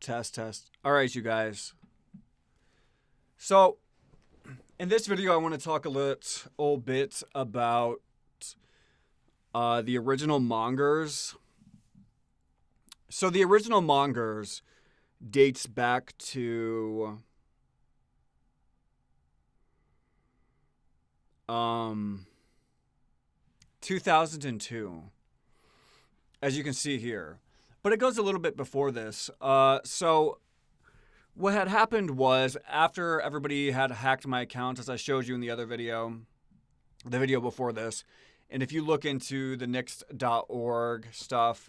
Test, test. All right, you guys. So, in this video, I want to talk a little bit about the original Mongerz. So, the original Mongerz dates back to 2002, as you can see here. But it goes a little bit before this. So what had happened was, after everybody had hacked my account, as I showed you in the other video, the video before this, and if you look into the nix.org stuff,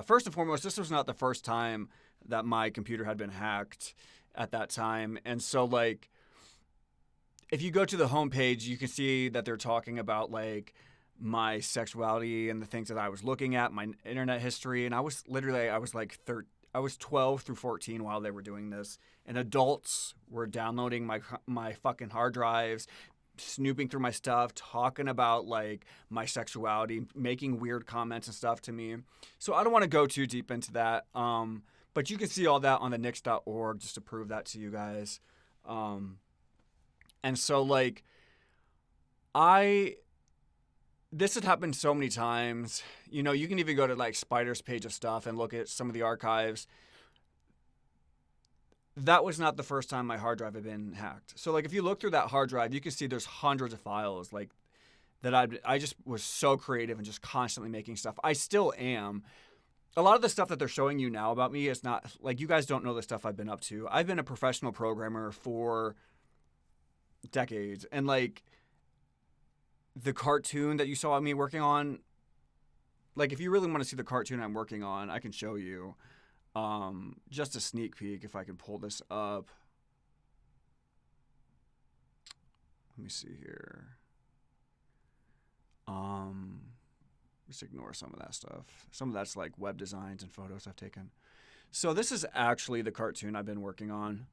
first and foremost, this was not the first time that my computer had been hacked at that time. And so, like, if you go to the homepage, you can see that they're talking about, like, my sexuality and the things that I was looking at, my internet history. And I was 12 through 14 while they were doing this. And adults were downloading my fucking hard drives, snooping through my stuff, talking about, like, my sexuality, making weird comments and stuff to me. So I don't want to go too deep into that. But you can see all that on the nix.org just to prove that to you guys. And so, like, this had happened so many times. You know, you can even go to, like, Spider's page of stuff and look at some of the archives. That was not the first time my hard drive had been hacked. So, like, if you look through that hard drive, you can see there's hundreds of files, like, that I just was so creative and just constantly making stuff. I still am. A lot of the stuff that they're showing you now about me is not, like, you guys don't know the stuff I've been up to. I've been a professional programmer for decades. And, like, the cartoon that you saw me working on, like, if you really want to see the cartoon I'm working on, I can show you. Just a sneak peek, if I can pull this up. Let me see here. Just ignore some of that stuff. Some of that's, like, web designs and photos I've taken. So this is actually the cartoon I've been working on.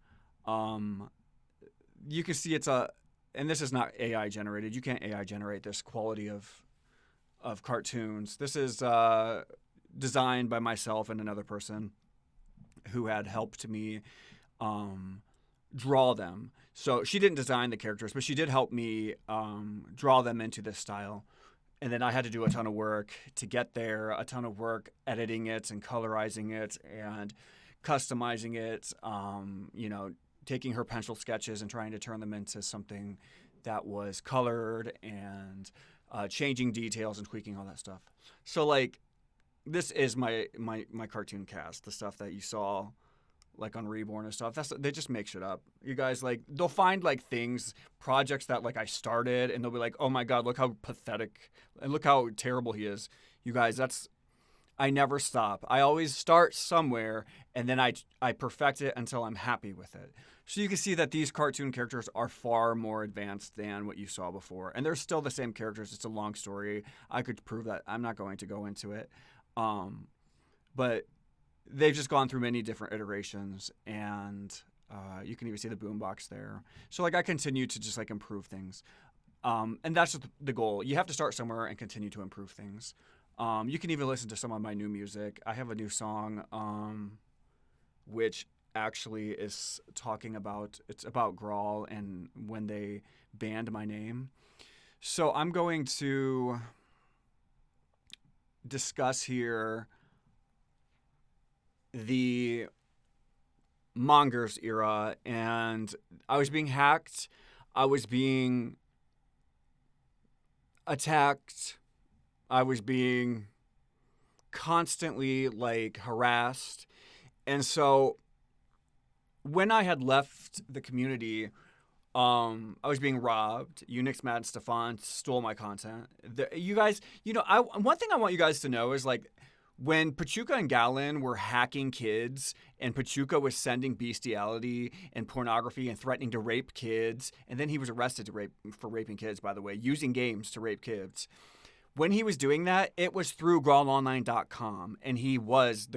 You can see and this is not AI generated. You can't AI generate this quality of cartoons. This is designed by myself and another person who had helped me draw them. So she didn't design the characters, but she did help me draw them into this style. And then I had to do a ton of work to get there, a ton of work editing it and colorizing it and customizing it, you know, taking her pencil sketches and trying to turn them into something that was colored and changing details and tweaking all that stuff. So, like, this is my cartoon cast, the stuff that you saw, like, on Reborn and stuff. They just make shit up. You guys, like, they'll find, like, projects that, like, I started, and they'll be like, oh my God, look how pathetic and look how terrible he is. You guys, I never stop. I always start somewhere, and then I perfect it until I'm happy with it. So you can see that these cartoon characters are far more advanced than what you saw before. And they're still the same characters. It's a long story. I could prove that. I'm not going to go into it. But they've just gone through many different iterations, and you can even see the boombox there. So, like, I continue to just, like, improve things. And that's just the goal. You have to start somewhere and continue to improve things. You can even listen to some of my new music. I have a new song, which actually is it's about Graal and when they banned my name. So I'm going to discuss here the Mongerz era, and I was being hacked. I was being attacked. I was being constantly, like, harassed. And so when I had left the community, I was being robbed. Unix Mad Stefan stole my content. You guys, you know, one thing I want you guys to know is, like, when Pachuca and Galen were hacking kids, and Pachuca was sending bestiality and pornography and threatening to rape kids, and then he was arrested for raping kids, by the way, using games to rape kids. When he was doing that, it was through GraalOnline.com, and he was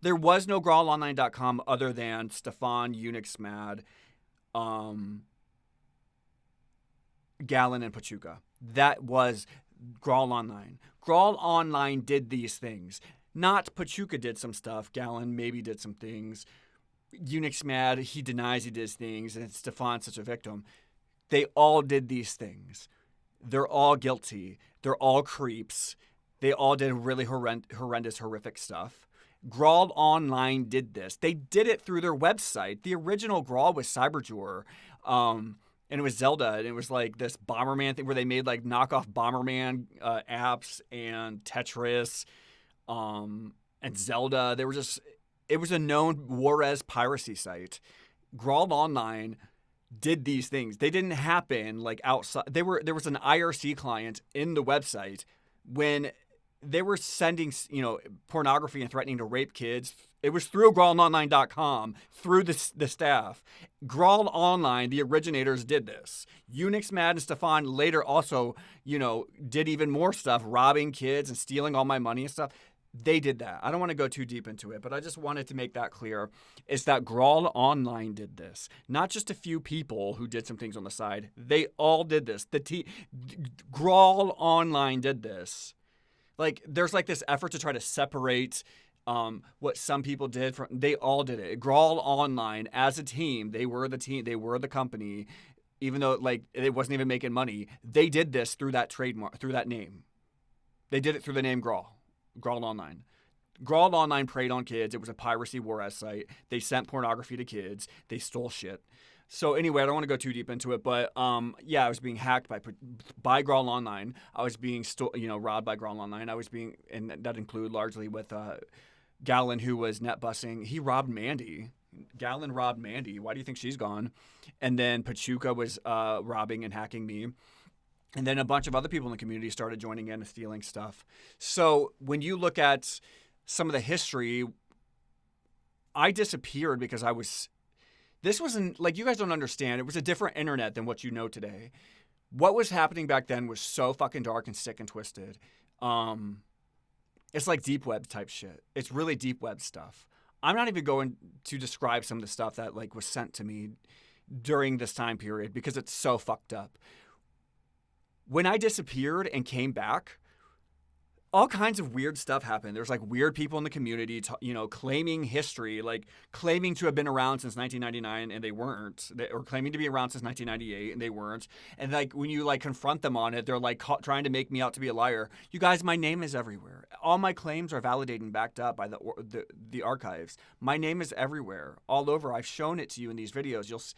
there was no GraalOnline.com other than Stefan, Unix Mad, Galen, and Pachuca. That was GraalOnline. GraalOnline did these things. Not Pachuca did some stuff. Galen maybe did some things. Unix mad, he denies he did things, and Stefan's such a victim. They all did these things. They're all guilty. They're all creeps. They all did really horrendous, horrific stuff. GraalOnline did this. They did it through their website. The original Graal was Cyberjor. And it was Zelda, and it was like this Bomberman thing where they made like knockoff Bomberman apps and Tetris and Zelda. They were just, it was a known Juarez piracy site. GraalOnline did these things. They didn't happen like outside. There was an IRC client in the website when they were sending, pornography and threatening to rape kids. It was through GraalOnline.com, through the staff. GraalOnline, the originators, did this. Unix Mad and Stefan later also, did even more stuff, robbing kids and stealing all my money and stuff. They did that. I don't want to go too deep into it, but I just wanted to make that clear, is that GraalOnline did this. Not just a few people who did some things on the side. They all did this. GraalOnline did this. Like, there's like this effort to try to separate what some people did from. They all did it. GraalOnline, as a team, they were the team. They were the company, even though like it wasn't even making money. They did this through that trademark, through that name. They did it through the name GraalOnline. GraalOnline preyed on kids. It was a piracy Juarez site. They sent pornography to kids. They stole shit. So anyway, I don't want to go too deep into it, but I was being hacked by GraalOnline. I was being robbed by GraalOnline. I was being, and that included largely with Gallon, who was net bussing. He robbed Mandy. Gallon robbed Mandy. Why do you think she's gone? And then Pachuca was robbing and hacking me. And then a bunch of other people in the community started joining in and stealing stuff. So when you look at some of the history, I disappeared because this wasn't, like, you guys don't understand. It was a different internet than what you know today. What was happening back then was so fucking dark and sick and twisted. It's like deep web type shit. It's really deep web stuff. I'm not even going to describe some of the stuff that like was sent to me during this time period because it's so fucked up. When I disappeared and came back, all kinds of weird stuff happened. There's like weird people in the community, claiming history, like claiming to have been around since 1999 and they weren't, or claiming to be around since 1998 and they weren't. And like when you like confront them on it, they're like trying to make me out to be a liar. You guys, my name is everywhere. All my claims are validated and backed up by the archives. My name is everywhere, all over. I've shown it to you in these videos.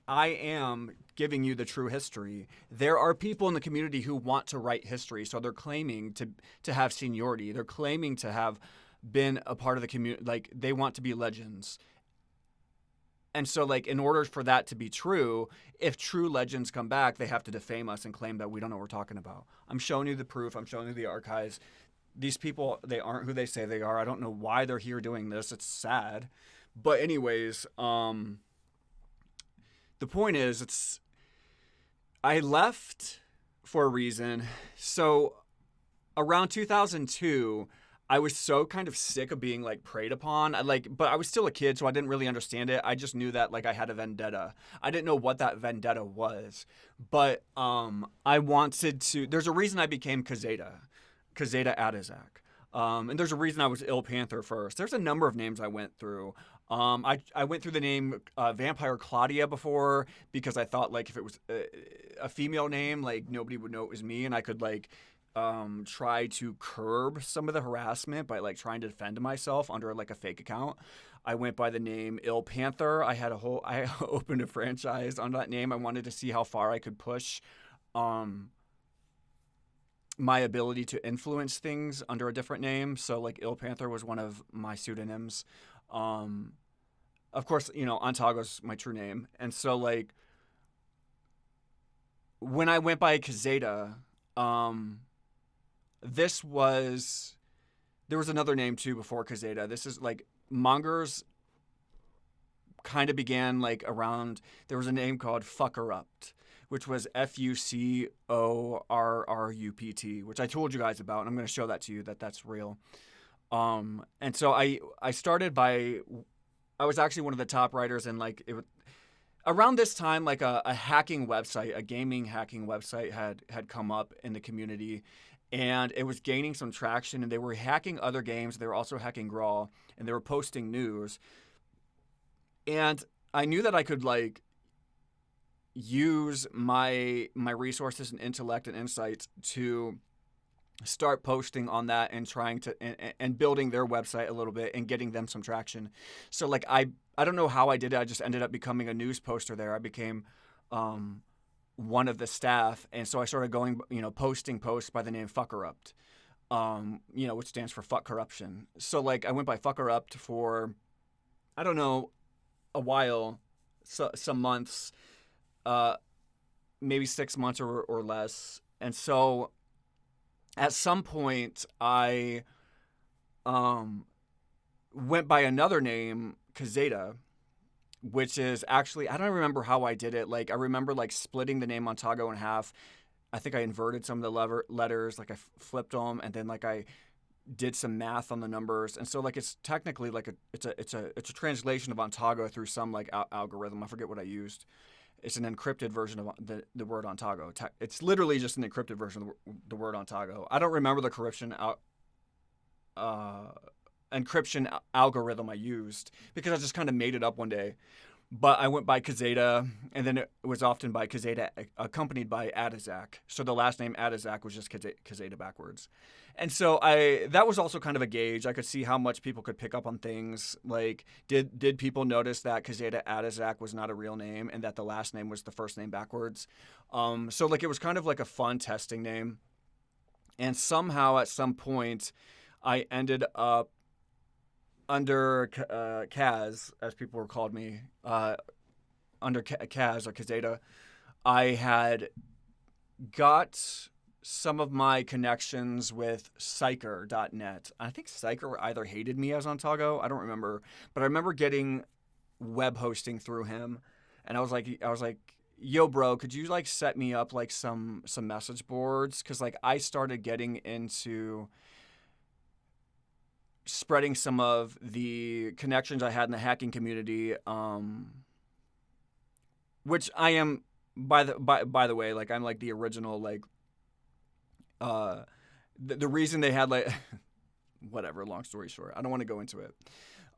I am giving you the true history. There are people in the community who want to write history, so they're claiming to have seniority. They're claiming to have been a part of the community. Like, they want to be legends. And so, like, in order for that to be true, if true legends come back, they have to defame us and claim that we don't know what we're talking about. I'm showing you the proof. I'm showing you the archives. These people, they aren't who they say they are. I don't know why they're here doing this. It's sad. But anyways, the point is, I left for a reason. So around 2002, I was so kind of sick of being like preyed upon. But I was still a kid, so I didn't really understand it. I just knew that like I had a vendetta. I didn't know what that vendetta was, but I wanted to. There's a reason I became Kazeta Adizak. And there's a reason I was Il Panther first. There's a number of names I went through. I went through the name Vampire Claudia before because I thought like if it was a female name, like nobody would know it was me, and I could like try to curb some of the harassment by like trying to defend myself under like a fake account. I went by the name Il Panther. I opened a franchise under that name. I wanted to see how far I could push my ability to influence things under a different name. So like Il Panther was one of my pseudonyms. Of course, Antago's my true name. And so like when I went by Kazeta, there was another name too before Kazeta. This is like Mongerz kind of began like around, there was a name called Fuckerupt, which was FUCORRUPT, which I told you guys about, and I'm going to show that to you that's real. And so I started by, I was actually one of the top writers in like, around this time, like a hacking website, a gaming hacking website had come up in the community, and it was gaining some traction, and they were hacking other games. They were also hacking Graal, and they were posting news. And I knew that I could like use my resources and intellect and insights to start posting on that and trying to and building their website a little bit and getting them some traction. So like I don't know how I did it. I just ended up becoming a news poster there. I became one of the staff, and so I started going, posting posts by the name Fuckerupt, which stands for fuck corruption. So like I went by Fuckerupt for I don't know a while, some months, maybe 6 months or less, and so at some point I went by another name, Kazeta, which is actually I don't remember how I did it. Like I remember like splitting the name Antago in half. I think I inverted some of the letters, like I flipped them, and then like I did some math on the numbers, and so like it's technically like it's a translation of Antago through some like algorithm. I forget what I used. It's an encrypted version of the word Antago. It's literally just an encrypted version of the word Antago. I don't remember the encryption algorithm I used because I just kind of made it up one day. But I went by Kazeta, and then it was often by Kazeta accompanied by Adizak. So the last name Adizak was just Kazeta backwards. And so that was also kind of a gauge. I could see how much people could pick up on things. Like, did people notice that Kazeta Adizak was not a real name and that the last name was the first name backwards? So like it was kind of like a fun testing name. And somehow at some point, I ended up under Kaz, as people were called me, under Kaz or Kazeta, I had got some of my connections with Psyker.net. I think Psyker either hated me as Antago, I don't remember, but I remember getting web hosting through him, and I was like, yo, bro, could you like set me up like some message boards? Because like I started getting into spreading some of the connections I had in the hacking community, which I am by the way, like I'm like the original like the reason they had like whatever. Long story short, I don't want to go into it.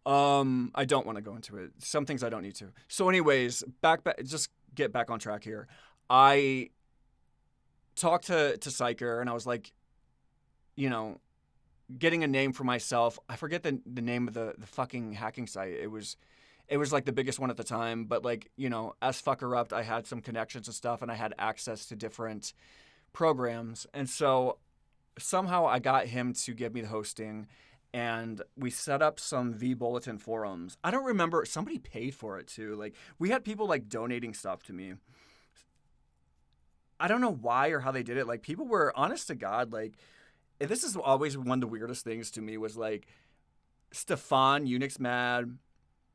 I don't want to go into it. Some things I don't need to. So, anyways, back just get back on track here. I talked to Psyker, and I was like, getting a name for myself. I forget the name of the fucking hacking site. It was like the biggest one at the time, but like, as Fuckerupt, I had some connections and stuff, and I had access to different programs. And so somehow I got him to give me the hosting, and we set up some vBulletin forums. I don't remember, somebody paid for it too. Like we had people like donating stuff to me. I don't know why or how they did it. Like people were honest to God, like this is always one of the weirdest things to me was like Stefan, Unix Mad,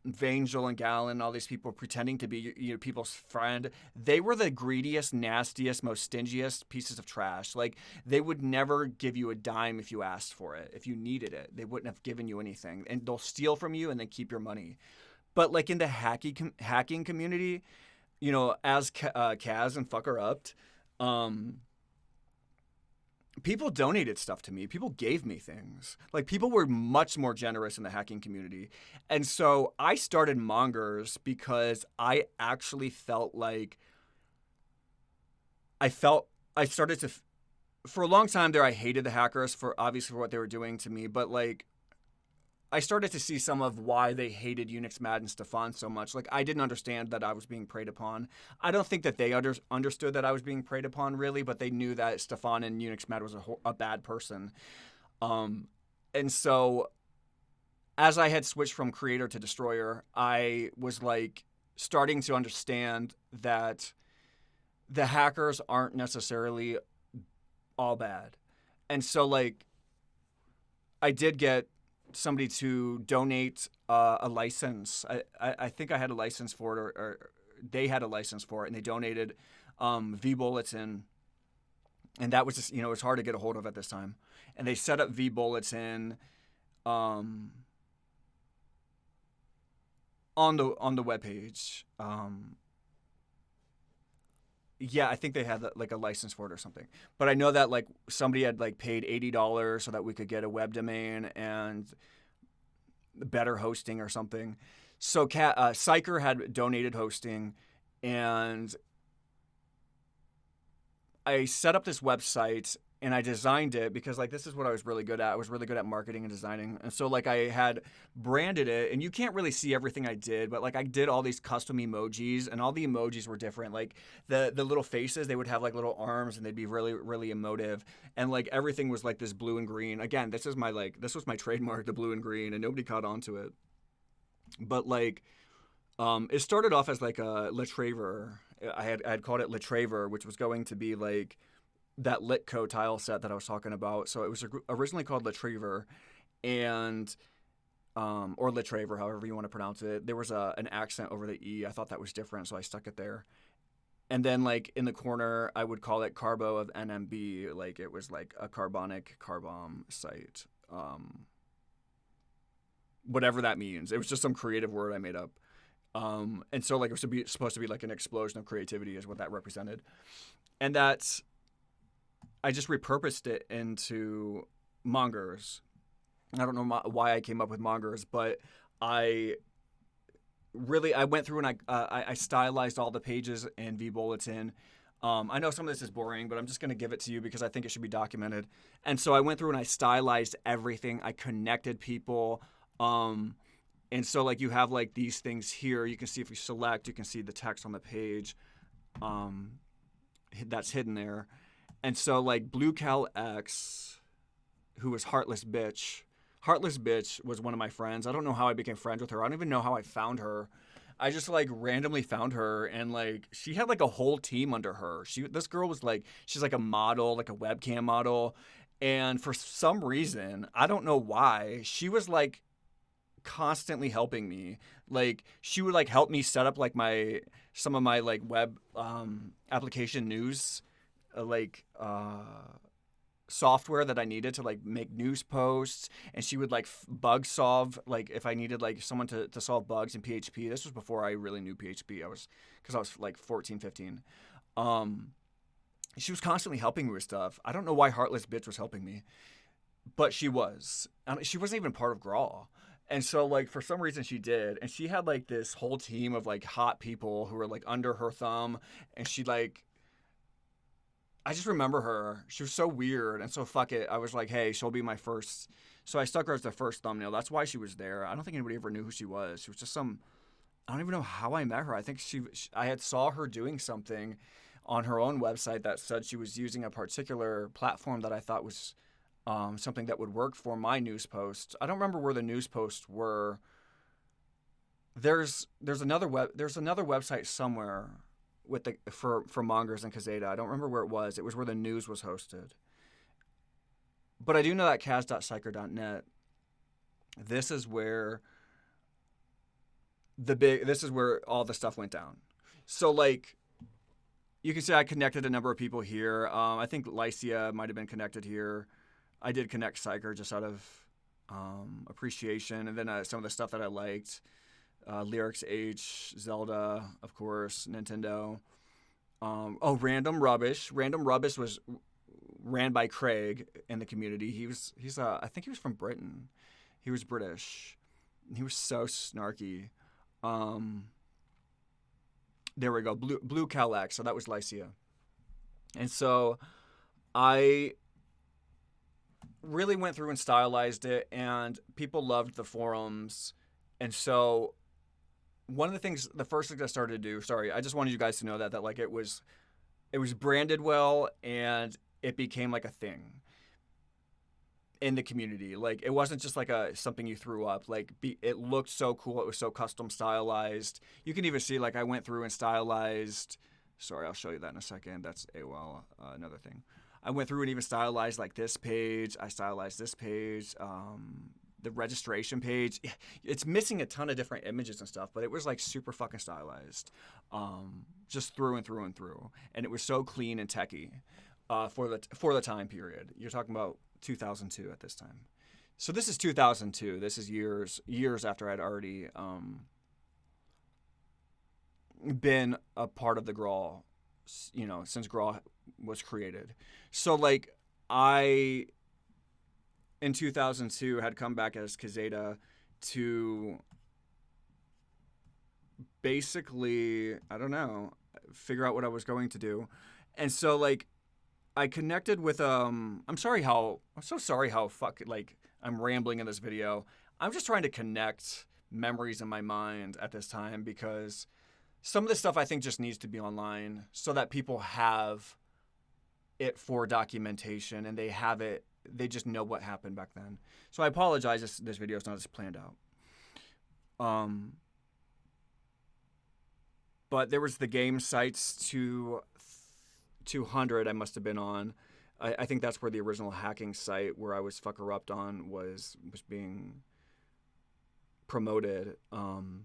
Vangel and Gallon, all these people pretending to be people's friend. They were the greediest, nastiest, most stingiest pieces of trash. Like they would never give you a dime if you asked for it. If you needed it, they wouldn't have given you anything, and they'll steal from you and then keep your money. But like in the hacking community, as Kaz and Fuckerupt, people donated stuff to me. People gave me things. Like people were much more generous in the hacking community. And so I started Mongerz because I actually felt like I started to for a long time there I hated the hackers for obviously for what they were doing to me, but like I started to see some of why they hated Unix Mad and Stefan so much. Like, I didn't understand that I was being preyed upon. I don't think that they understood that I was being preyed upon, really, but they knew that Stefan and Unix Mad was a bad person. And so, as I had switched from creator to destroyer, I was, like, starting to understand that the hackers aren't necessarily all bad. And so, like, I did get somebody to donate a license. I think I had a license for it, or they had a license for it, and they donated vBulletin, and that was just it was hard to get a hold of at this time. And they set up vBulletin on the webpage. Yeah, I think they had like a license for it or something. But I know that like somebody had like paid $80 so that we could get a web domain, and better hosting or something. So Psyker had donated hosting, and I set up this website and I designed it because like this is what I was really good at. I was really good at marketing and designing. And so like I had branded it, and you can't really see everything I did, but like I did all these custom emojis, and all the emojis were different. Like the little faces, they would have like little arms, and they'd be really, really emotive. And like everything was like this blue and green. Again, this was my trademark, the blue and green, and nobody caught on to it. But like it started off as like a Letraver. I had called it Letraver, which was going to be like that Litco tile set that I was talking about. So it was originally called Letraver, and or Letraver, however you want to pronounce it. There was an accent over the E. I thought that was different, so I stuck it there. And then like in the corner, I would call it Carbo of NMB, like it was like a carbonic car bomb site. Whatever that means. It was just some creative word I made up. And so like it was supposed to be like an explosion of creativity is what that represented. And that's, I just repurposed it into Mongerz. I don't know why I came up with Mongerz, but I went through and I stylized all the pages in vBulletin. I know some of this is boring, but I'm just going to give it to you because I think it should be documented. And so I went through and I stylized everything. I connected people. And so like you have like these things here. You can see if you select, you can see the text on the page that's hidden there. And so like Blue Cal X, who was Heartless Bitch was one of my friends. I don't know how I became friends with her. I don't even know how I found her. I just like randomly found her, and like she had like a whole team under her. This girl was like, she's like a model, like a webcam model. And for some reason, I don't know why, she was like constantly helping me. Like she would like help me set up like some of my like web application news software that I needed to like make news posts, and she would like bug solve, like if I needed like someone to solve bugs in PHP. This was before I really knew PHP. Because I was like 14, 15. She was constantly helping me with stuff. I don't know why Heartless Bitch was helping me, but she was. She wasn't even part of Graal. And so like for some reason she did, and she had like this whole team of like hot people who were like under her thumb, and she like, I just remember her. She was so weird, and so fuck it. I was like, hey, she'll be my first. So I stuck her as the first thumbnail. That's why she was there. I don't think anybody ever knew who she was. She was just some. I don't even know how I met her. I think I had saw her doing something on her own website that said she was using a particular platform that I thought was something that would work for my news posts. I don't remember where the news posts were. There's another website somewhere with for Mongerz and Kazeta. I don't remember where it was. It was where the news was hosted. But I do know that Kaz.psyker.net, this is where all the stuff went down. So like you can say I connected a number of people here. I think Lycia might have been connected here. I did connect Psyker just out of appreciation, and then some of the stuff that I liked. Lyrics H, Zelda, of course, Nintendo. Random Rubbish. Random Rubbish was ran by Craig in the community. I think he was from Britain. He was British. He was so snarky. There we go. Blue Cal X. So that was Lycia. And so I really went through and stylized it, and people loved the forums. And so the first thing I started to do, sorry, I just wanted you guys to know that like it was branded well, and it became like a thing in the community. Like it wasn't just like something you threw up. Like it looked so cool. It was so custom stylized. You can even see like I went through and stylized. Sorry, I'll show you that in a second. That's another thing. I went through and even stylized like this page. I stylized this page. The registration page. It's missing a ton of different images and stuff, but it was like super fucking stylized, just through and through and through. And it was so clean and techy for the time period. You're talking about 2002 at this time. So this is 2002. This is years after I'd already been a part of the Graal, since Graal was created. So like I, in 2002, had come back as Kazeta, to basically, I don't know, figure out what I was going to do. And so like I connected with I'm so sorry how I'm rambling in this video. I'm just trying to connect memories in my mind at this time because some of this stuff I think just needs to be online so that people have it for documentation and they just know what happened back then. So I apologize this video is not as planned out. But there was the game sites 200 I must have been on. I think that's where the original hacking site where I was fucker-upped on was being promoted. And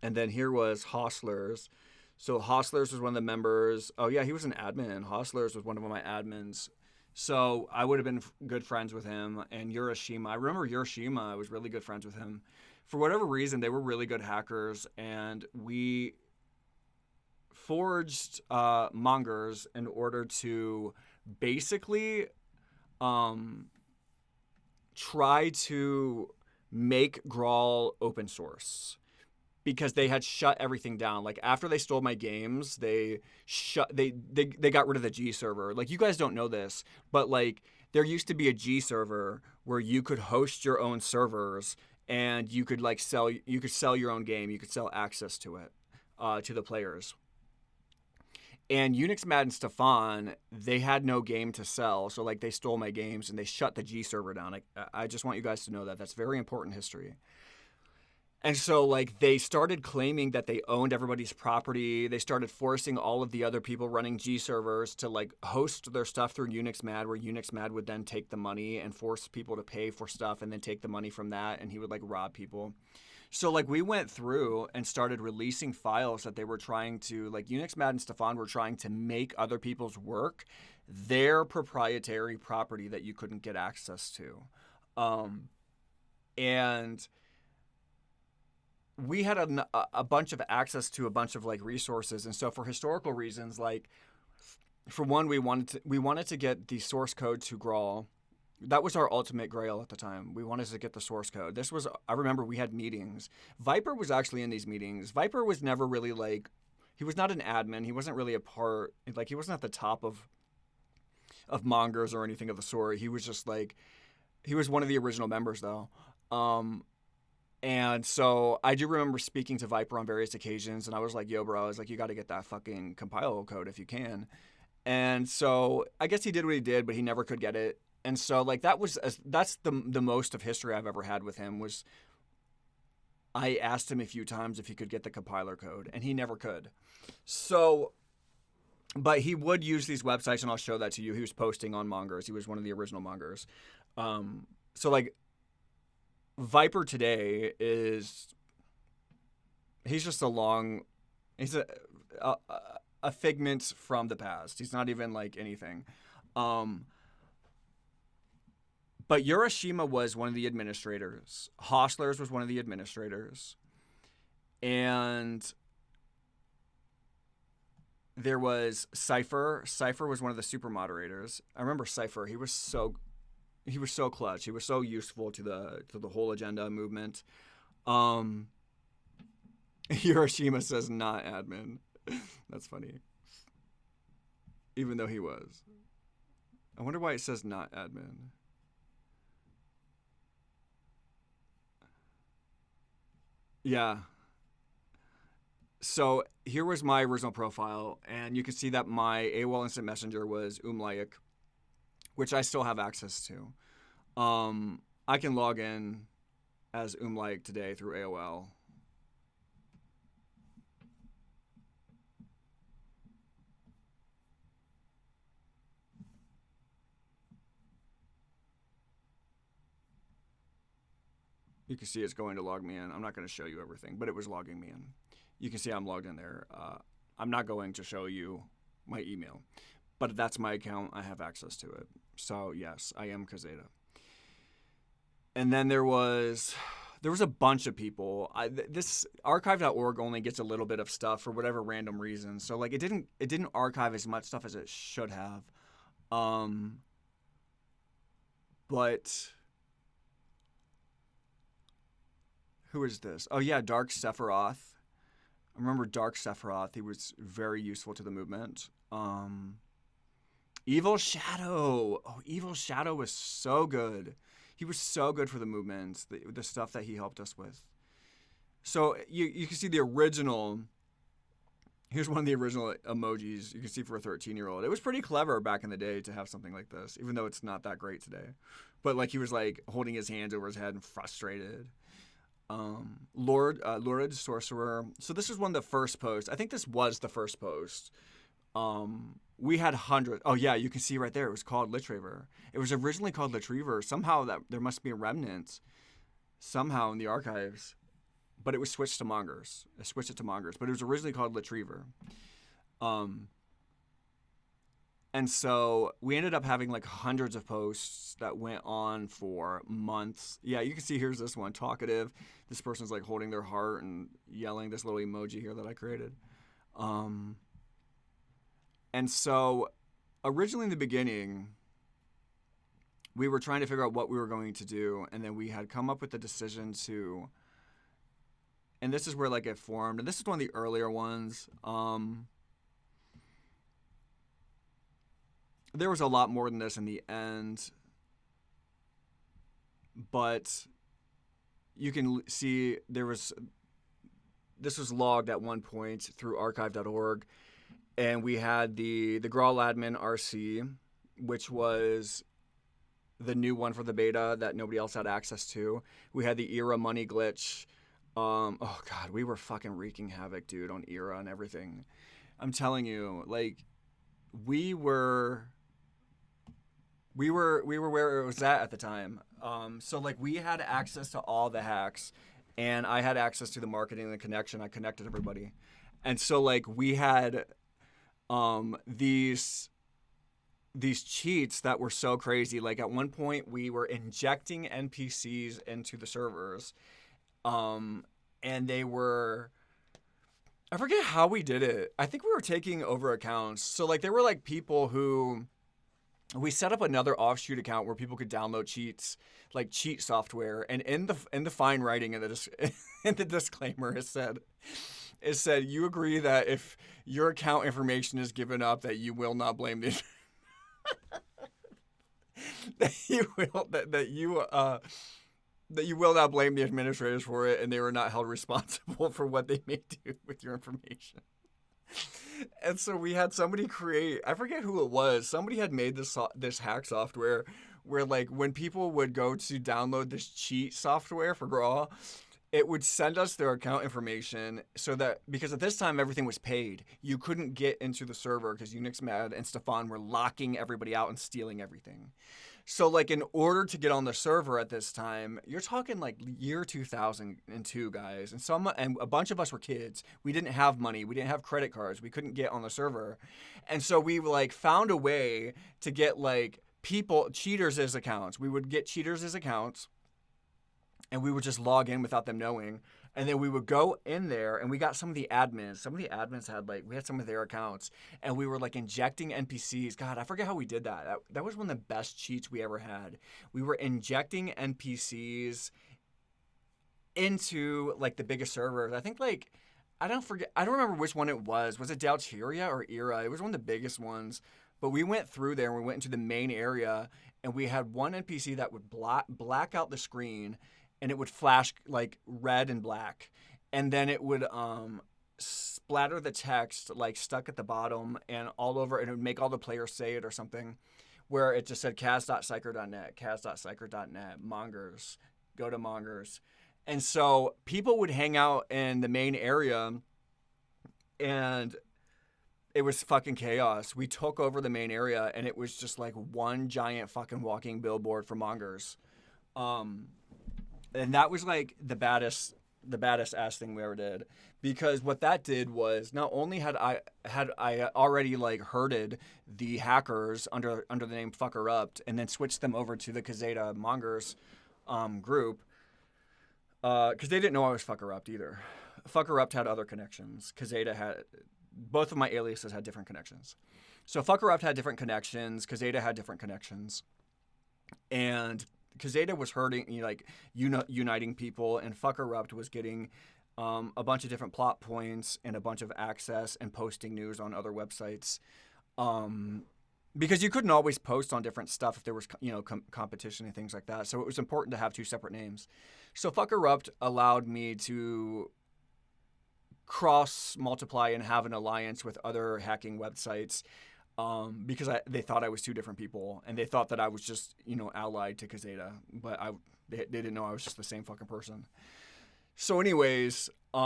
then here was Hostlers. So Hostlers was one of the members. Oh yeah, he was an admin. Hostlers was one of my admins. So I would have been good friends with him. And Urashima, I remember Urashima. I was really good friends with him. For whatever reason, they were really good hackers, and we forged Mongerz in order to basically try to make Graal open source because they had shut everything down. Like after they stole my games, they got rid of the G server. Like you guys don't know this, but like there used to be a G server where you could host your own servers and you could like sell your own game. You could sell access to it to the players. And Unix Mad and Stefan, they had no game to sell, so like they stole my games and they shut the G server down. I just want you guys to know that that's very important history. And so like they started claiming that they owned everybody's property. They started forcing all of the other people running G servers to like host their stuff through Unix Mad, where Unix Mad would then take the money and force people to pay for stuff and then take the money from that, and he would like rob people. So like we went through and started releasing files that they were trying to, like Unix Mad and Stefan were trying to make other people's work their proprietary property that you couldn't get access to. And we had a bunch of access to a bunch of like resources. And so for historical reasons, like for one, we wanted to get the source code to Graal. That was our ultimate grail at the time. We wanted to get the source code. I remember we had meetings. Viper was actually in these meetings. Viper was never really like, he was not an admin. He wasn't really a part, like he wasn't at the top of Mongerz or anything of the sort. He was just like, he was one of the original members though. And so I do remember speaking to Viper on various occasions, and I was like, yo, bro, I was like, you got to get that fucking compile code if you can. And so I guess he did what he did, but he never could get it. And so like that's the most of history I've ever had with him was I asked him a few times if he could get the compiler code, and he never could. So, but he would use these websites, and I'll show that to you. He was posting on Mongerz. He was one of the original Mongerz. So like Viper today he's just he's a figment from the past. He's not even like anything. But Urashima was one of the administrators. Hostlers was one of the administrators. And there was Cypher. Cypher was one of the super moderators. I remember Cypher. He was so clutch. He was so useful to the whole agenda movement. Urashima says not admin. That's funny. Even though he was. I wonder why it says not admin. Yeah. So here was my original profile, and you can see that my AOL Instant Messenger was Umlaik, which I still have access to. I can log in as Umlaik today through AOL. You can see it's going to log me in. I'm not going to show you everything, but it was logging me in. You can see I'm logged in there. I'm not going to show you my email, but that's my account. I have access to it. So yes, I am Kazeta. And then there was a bunch of people. This archive.org only gets a little bit of stuff for whatever random reason. So like it didn't archive as much stuff as it should have. But Who is this? Oh yeah, Dark Sephiroth. I remember Dark Sephiroth. He was very useful to the movement. Evil Shadow. Oh, Evil Shadow was so good. He was so good for the movements, the stuff that he helped us with. So you can see the original. Here's one of the original emojis you can see for a 13-year-old. It was pretty clever back in the day to have something like this, even though it's not that great today. But like he was like holding his hands over his head and frustrated. Lurid Sorcerer. So this was one of the first posts. I think this was the first post. We had hundreds. Oh yeah, you can see right there. It was called Litreaver. It was originally called Litreaver. Somehow that there must be a remnant somehow in the archives, but it was switched to Mongerz. I switched it to Mongerz, but it was originally called Litreaver. And so we ended up having like hundreds of posts that went on for months. Yeah, you can see here's this one, talkative. This person's like holding their heart and yelling this little emoji here that I created. And so originally in the beginning, we were trying to figure out what we were going to do. And then we had come up with the decision to, and this is where like it formed. And this is one of the earlier ones. There was a lot more than this in the end. But you can see this was logged at one point through archive.org. And we had the GraalAdmin RC, which was the new one for the beta that nobody else had access to. We had the Era money glitch. Oh God, we were fucking wreaking havoc, dude, on Era and everything. I'm telling you, like, we were where it was at the time. So like we had access to all the hacks, and I had access to the marketing and the connection. I connected everybody, and so like we had these cheats that were so crazy. Like at one point we were injecting NPCs into the servers, and they were, I forget how we did it. I think we were taking over accounts. So like there were like people who, we set up another offshoot account where people could download cheats, like cheat software, and in the fine writing in the disclaimer it said you agree that if your account information is given up, that you will not blame the that you will not blame the administrators for it, and they were not held responsible for what they may do with your information. And so we had somebody create, I forget who it was, somebody had made this hack software where like when people would go to download this cheat software for Graal, it would send us their account information so that, because at this time everything was paid, you couldn't get into the server because Unix Mad and Stefan were locking everybody out and stealing everything. So like in order to get on the server at this time, you're talking like year 2002, guys. And a bunch of us were kids. We didn't have money. We didn't have credit cards. We couldn't get on the server. And so we like found a way to get like cheaters' accounts. We would get cheaters' accounts, and we would just log in without them knowing. And then we would go in there, and we got some of the admins. Some of the admins we had some of their accounts, and we were like injecting NPCs. God, I forget how we did that. That was one of the best cheats we ever had. We were injecting NPCs into like the biggest servers. I think like, I don't remember which one it was. Was it Dalteria or Era? It was one of the biggest ones. But we went through there, and we went into the main area, and we had one NPC that would black out the screen, and it would flash like red and black, and then it would splatter the text like stuck at the bottom and all over, and it would make all the players say it or something, where it just said cas.psyker.net, cas.psyker.net, Mongerz, go to Mongerz. And so people would hang out in the main area, and it was fucking chaos. We took over the main area, and it was just like one giant fucking walking billboard for Mongerz. And that was like the baddest ass thing we ever did, because what that did was not only had I already like herded the hackers under the name FuckerUp, and then switched them over to the Kazeta Mongerz group, because they didn't know I was FuckerUp either. FuckerUp had other connections. Kazeta had, both of my aliases had different connections. So FuckerUp had different connections. Kazeta had different connections, and Kazeta was hurting, uniting people, and Fuckerupt was getting a bunch of different plot points and a bunch of access and posting news on other websites. Because you couldn't always post on different stuff if there was, competition and things like that. So it was important to have two separate names. So Fuckerupt allowed me to cross-multiply and have an alliance with other hacking websites because they thought I was two different people. And they thought that I was just, allied to Kazeta. But they didn't know I was just the same fucking person. So anyways, they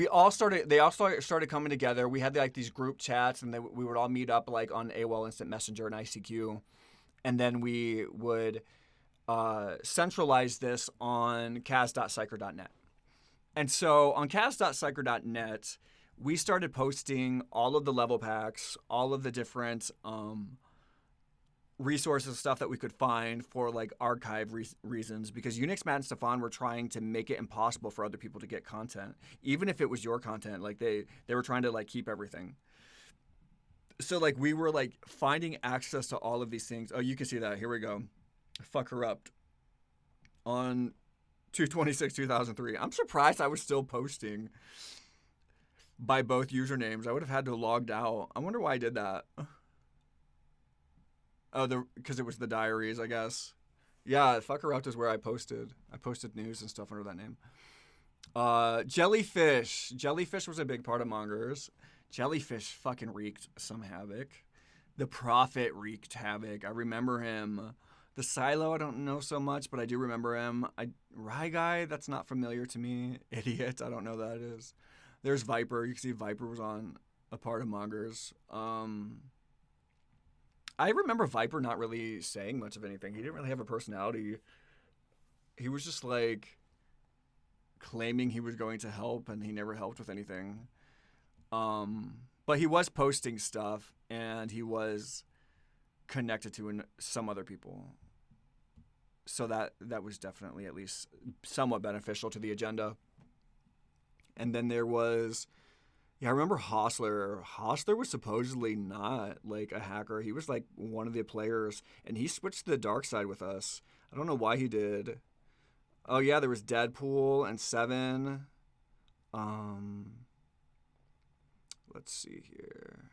all started coming together. We had like these group chats, and we would all meet up like on AOL Instant Messenger and ICQ, and then we would centralize this on cas.psycher.net. And so on cas.psycher.net, we started posting all of the level packs, all of the different resources, stuff that we could find for like archive reasons, because Unix Matt and Stefan were trying to make it impossible for other people to get content, even if it was your content. Like they were trying to like keep everything. So like we were like finding access to all of these things. Oh, you can see that. Here we go. Fuckerupt on 2/26/2003. I'm surprised I was still posting by both usernames. I would have had to have logged out. I wonder why I did that. Oh, because it was the diaries, I guess. Yeah, Fuckerupt is where I posted. I posted news and stuff under that name. Jellyfish. Jellyfish was a big part of Mongerz. Jellyfish fucking wreaked some havoc. The Prophet wreaked havoc. I remember him. The Silo, I don't know so much, but I do remember him. Rye Guy, that's not familiar to me. Idiot, I don't know who that is. There's Viper. You can see Viper was on a part of Mongerz. I remember Viper not really saying much of anything. He didn't really have a personality. He was just like claiming he was going to help, and he never helped with anything. But he was posting stuff, and he was connected to some other people. So that was definitely at least somewhat beneficial to the agenda. And then there was... Yeah, I remember Hostler. Hostler was supposedly not, like, a hacker. He was, like, one of the players, and he switched to the dark side with us. I don't know why he did. Oh, yeah, there was Deadpool and Seven. Let's see here.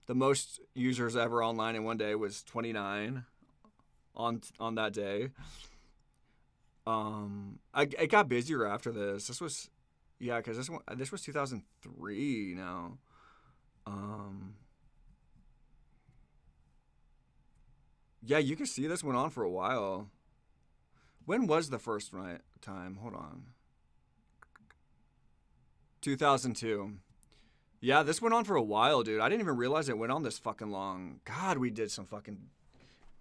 The most users ever online in one day was 29 on that day. It got busier after this. This was... Yeah, because this was 2003 now. Yeah, you can see this went on for a while. When was the first time? Hold on. 2002. Yeah, this went on for a while, dude. I didn't even realize it went on this fucking long. God, we did some fucking